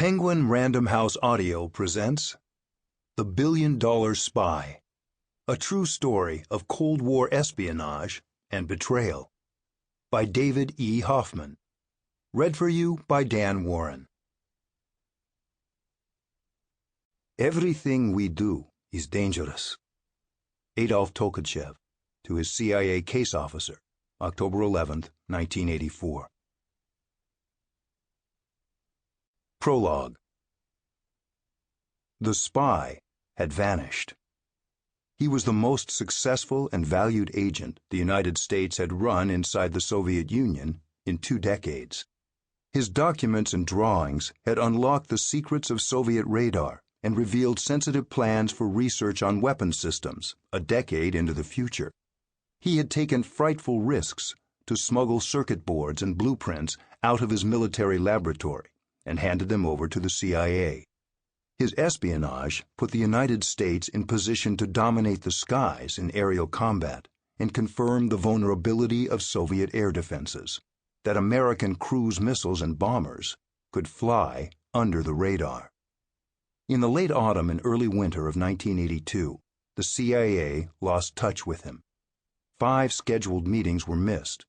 Penguin Random House Audio presents The $1 Billion Spy, a true story of Cold War espionage and betrayal, by David E. Hoffman. Read for you by Dan Woren. Everything we do is dangerous. Adolf Tolkachev, to his CIA case officer, October 11, 1984. Prologue. The spy had vanished. He was the most successful and valued agent the United States had run inside the Soviet Union in 2 decades. His documents and drawings had unlocked the secrets of Soviet radar and revealed sensitive plans for research on weapon systems a decade into the future. He had taken frightful risks to smuggle circuit boards and blueprints out of his military laboratory and handed them over to the CIA. His espionage put the United States in position to dominate the skies in aerial combat and confirm the vulnerability of Soviet air defenses, that American cruise missiles and bombers could fly under the radar. In the late autumn and early winter of 1982, the CIA lost touch with him. 5 scheduled meetings were missed.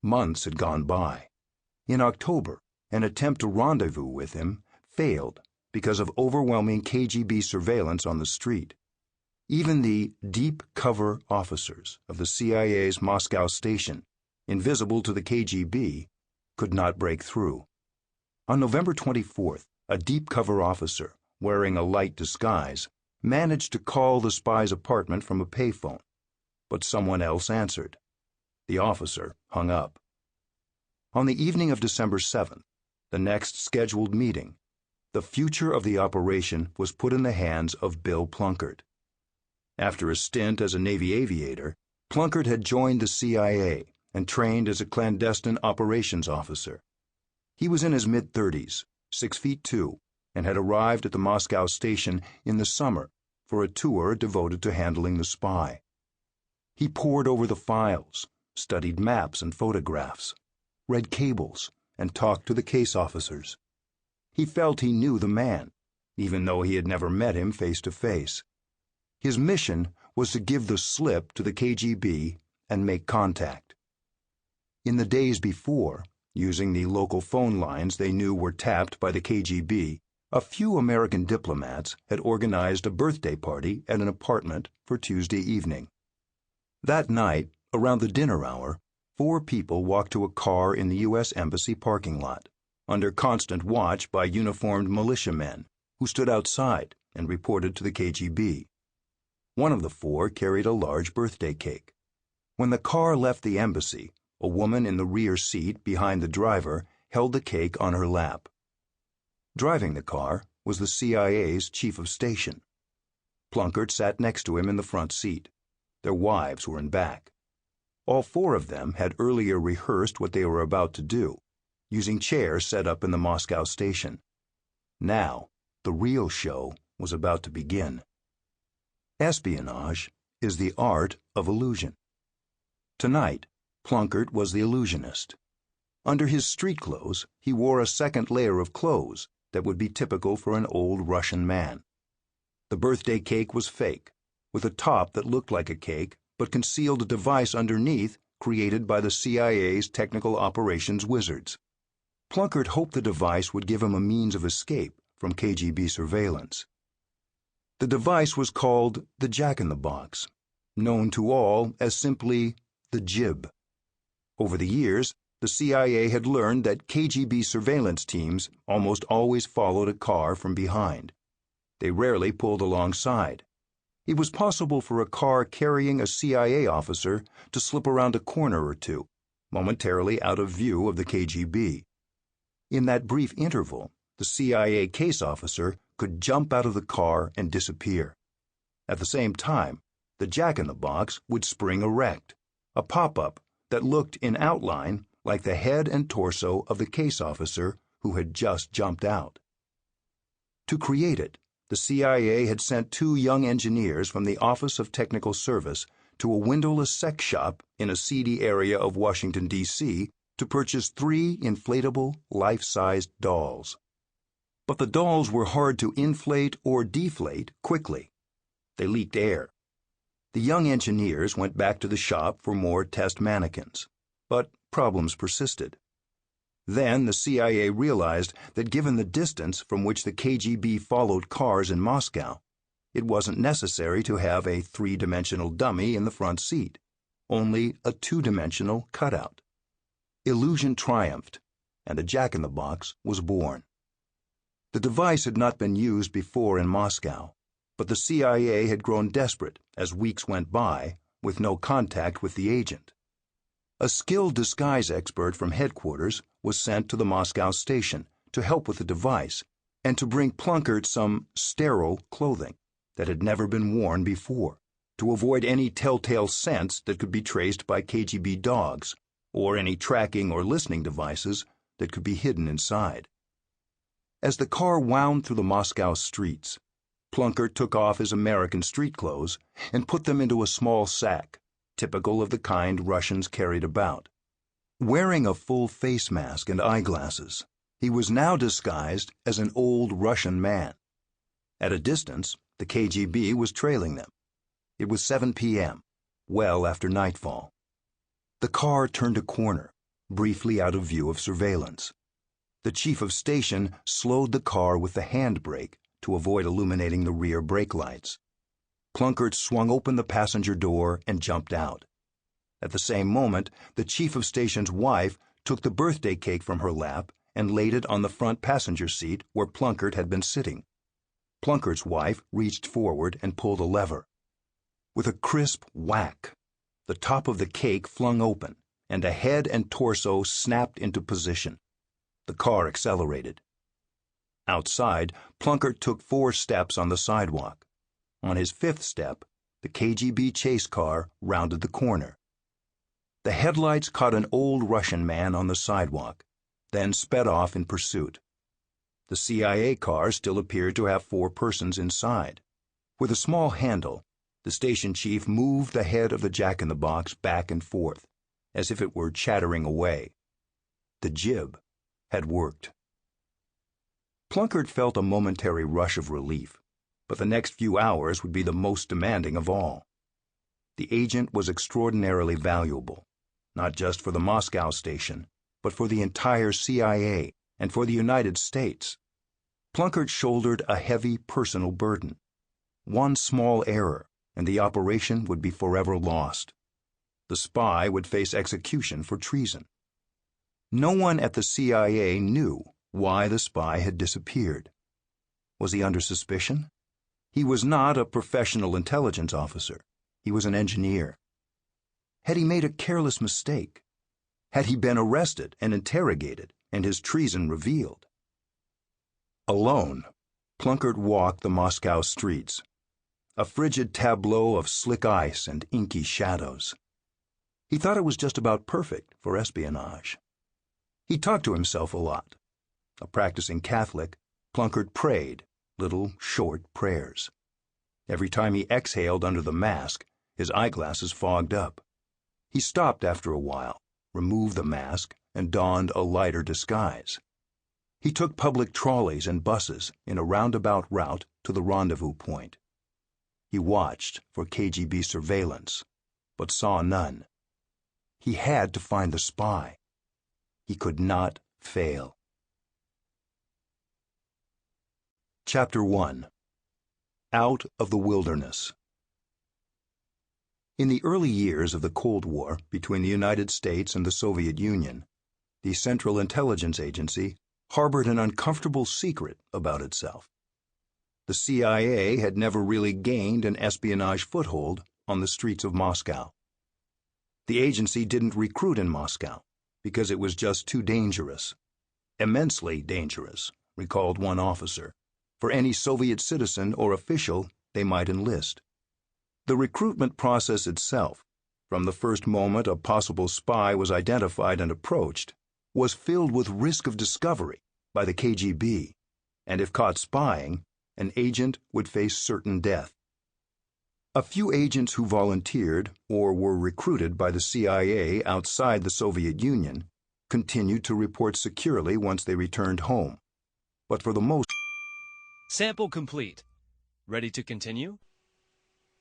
Months had gone by. In October, an attempt to rendezvous with him failed because of overwhelming KGB surveillance on the street. Even the deep cover officers of the CIA's Moscow station, invisible to the KGB, could not break through. On November 24th, a deep cover officer, wearing a light disguise, managed to call the spy's apartment from a payphone, but someone else answered. The officer hung up. On the evening of December 7th, the next scheduled meeting, the future of the operation was put in the hands of Bill Plunkett. After a stint as a Navy aviator, Plunkett had joined the CIA and trained as a clandestine operations officer. He was in his mid-30s, 6'2", and had arrived at the Moscow station in the summer for a tour devoted to handling the spy. He pored over the files, studied maps and photographs, read cables, and talked to the case officers. He felt he knew the man, even though he had never met him face to face. His mission was to give the slip to the KGB and make contact. In the days before, using the local phone lines they knew were tapped by the KGB, a few American diplomats had organized a birthday party at an apartment for Tuesday evening. That night, around the dinner hour, 4 people walked to a car in the U.S. Embassy parking lot, under constant watch by uniformed militiamen who stood outside and reported to the KGB. One of the 4 carried a large birthday cake. When the car left the embassy, a woman in the rear seat behind the driver held the cake on her lap. Driving the car was the CIA's chief of station. Plunkett sat next to him in the front seat. Their wives were in back. All 4 of them had earlier rehearsed what they were about to do, using chairs set up in the Moscow station. Now, the real show was about to begin. Espionage is the art of illusion. Tonight, Plunkett was the illusionist. Under his street clothes, he wore a second layer of clothes that would be typical for an old Russian man. The birthday cake was fake, with a top that looked like a cake but concealed a device underneath created by the CIA's technical operations wizards. Plunkett hoped the device would give him a means of escape from KGB surveillance. The device was called the Jack-in-the-Box, known to all as simply the Jib. Over the years, the CIA had learned that KGB surveillance teams almost always followed a car from behind. They rarely pulled alongside. It was possible for a car carrying a CIA officer to slip around a corner or two, momentarily out of view of the KGB. In that brief interval, the CIA case officer could jump out of the car and disappear. At the same time, the Jack-in-the-Box would spring erect, a pop-up that looked in outline like the head and torso of the case officer who had just jumped out. To create it, the CIA had sent 2 young engineers from the Office of Technical Service to a windowless sex shop in a seedy area of Washington, D.C., to purchase 3 inflatable, life-sized dolls. But the dolls were hard to inflate or deflate quickly. They leaked air. The young engineers went back to the shop for more test mannequins, but problems persisted. Then the CIA realized that given the distance from which the KGB followed cars in Moscow, it wasn't necessary to have a three-dimensional dummy in the front seat, only a two-dimensional cutout. Illusion triumphed, and a jack-in-the-box was born. The device had not been used before in Moscow, but the CIA had grown desperate as weeks went by with no contact with the agent. A skilled disguise expert from headquarters was sent to the Moscow station to help with the device and to bring Plunkett some sterile clothing that had never been worn before, to avoid any telltale scents that could be traced by KGB dogs, or any tracking or listening devices that could be hidden inside. As the car wound through the Moscow streets, Plunkett took off his American street clothes and put them into a small sack, typical of the kind Russians carried about. Wearing a full face mask and eyeglasses, he was now disguised as an old Russian man. At a distance, the KGB was trailing them. It was 7 p.m., well after nightfall. The car turned a corner, briefly out of view of surveillance. The chief of station slowed the car with the handbrake to avoid illuminating the rear brake lights. Plunkett swung open the passenger door and jumped out. At the same moment, the chief of station's wife took the birthday cake from her lap and laid it on the front passenger seat where Plunkett had been sitting. Plunkett's wife reached forward and pulled a lever. With a crisp whack, the top of the cake flung open, and a head and torso snapped into position. The car accelerated. Outside, Plunkett took 4 steps on the sidewalk. On his 5th step, the KGB chase car rounded the corner. The headlights caught an old Russian man on the sidewalk, then sped off in pursuit. The CIA car still appeared to have 4 persons inside. With a small handle, the station chief moved the head of the jack-in-the-box back and forth, as if it were chattering away. The jib had worked. Plunkett felt a momentary rush of relief, but the next few hours would be the most demanding of all. The agent was extraordinarily valuable, not just for the Moscow station, but for the entire CIA and for the United States. Plunkett shouldered a heavy personal burden. One small error, and the operation would be forever lost. The spy would face execution for treason. No one at the CIA knew why the spy had disappeared. Was he under suspicion? He was not a professional intelligence officer. He was an engineer. Had he made a careless mistake? Had he been arrested and interrogated and his treason revealed? Alone, Plunkett walked the Moscow streets, a frigid tableau of slick ice and inky shadows. He thought it was just about perfect for espionage. He talked to himself a lot. A practicing Catholic, Plunkett prayed little, short prayers. Every time he exhaled under the mask, his eyeglasses fogged up. He stopped after a while, removed the mask, and donned a lighter disguise. He took public trolleys and buses in a roundabout route to the rendezvous point. He watched for KGB surveillance, but saw none. He had to find the spy. He could not fail. Chapter 1. Out of the Wilderness. In the early years of the Cold War between the United States and the Soviet Union, the Central Intelligence Agency harbored an uncomfortable secret about itself. The CIA had never really gained an espionage foothold on the streets of Moscow. The agency didn't recruit in Moscow because it was just too dangerous. Immensely dangerous, recalled one officer, for any Soviet citizen or official they might enlist. The recruitment process itself, from the first moment a possible spy was identified and approached, was filled with risk of discovery by the KGB, and if caught spying, an agent would face certain death. A few agents who volunteered or were recruited by the CIA outside the Soviet Union continued to report securely once they returned home, but for the most Sample complete. Ready to continue?